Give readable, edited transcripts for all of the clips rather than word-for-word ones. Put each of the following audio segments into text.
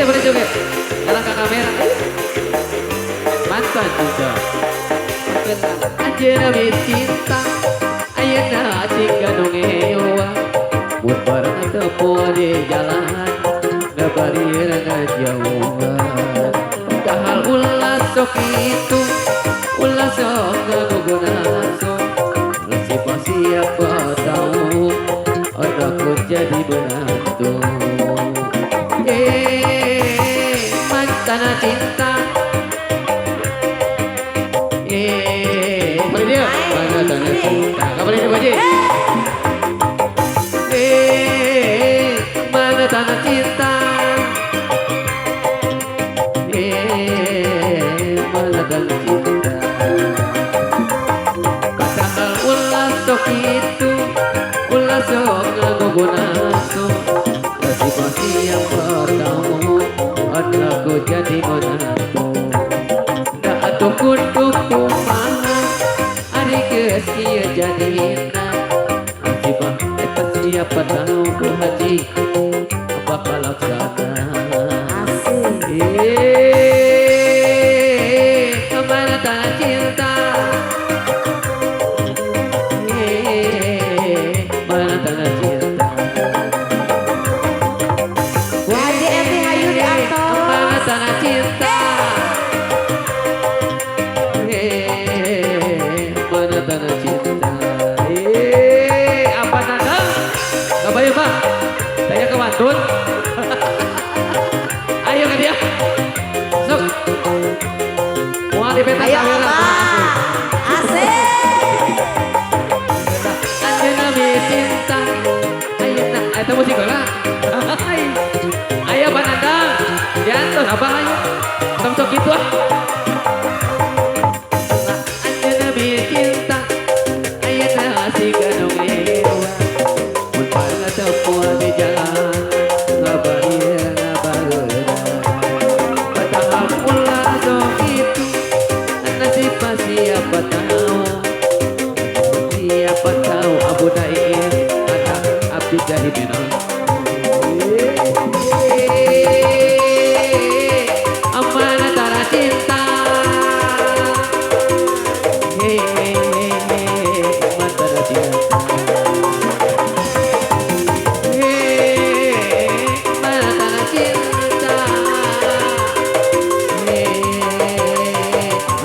boleh joget. Jalan ke kamera. Mantan juga. Anjir nabi cinta. Ayeuna tinggal nongewa. Mun bareng tepo di jalan. Ngabarir ngajauhan. Dahal ulas sok itu. Ulas sok ngaguguna sok. Siapa tahu anakku jadi menantu. Mantan cinta. Boleh dia? Mantan cinta. Kau boleh dia baca? Mantan cinta. Mantan cinta. Padahal ulas sok itu, ulas sok ngagugunaso. Kasih yang pertama, anakku jadi menantu. Tak tuku mana, hari kesia jadina. Asibah eta siapa tahu ku haji, bakal laksana. Kemana tak cinta. Apa nada? Gak bayar bang, saya ke Wantun. Ayo ke dia. Sok. Mau di peta kamera. Asik. Anjena mi cinta. Ayo nak, itu musik lah. Ayo Pak Nanda, jangan abang ayo. Sok gitu ah. Anjena mi cinta. Ayo nak si ganong lewa. Mun pangat tepuh di jalan. Ngabarir ngabareuna. Padahal pula sok itu. Nasib siapa tahu. Siapa tahu Abu Daim anak abdi jadi minang. Amanah tara cinta. Amanah tara cinta. Amanah tara cinta.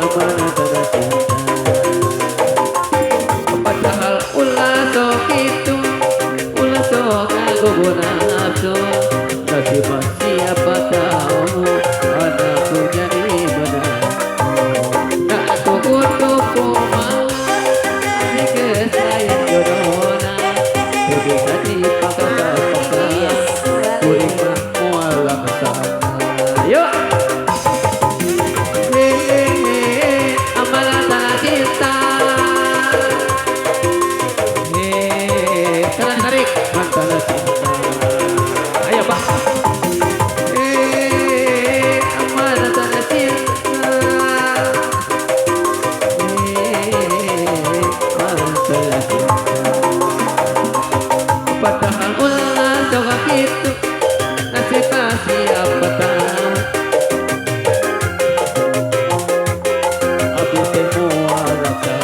Amanah tara cinta. Padahal ulah sok itu, ulah sok ngaguguna nafsu. Kasih siapa tahu anakku jadi benar. Tak tuku mah, ini kesayang jodohna. Bisa dipaksa, kuring mah mualah kesana. Yuk. Amalan tanah cinta. Tarik mantan cinta. Ayo Pak. Amanah tanah cinta. Amanah tanah cinta. Padahal ulah coba gitu. Nasib siapa tahu. Abis semua rasa.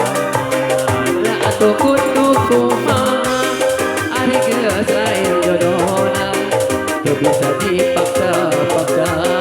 Lah tuku mah. Hari kesain jodohna. Bisa dipaksa-paksa.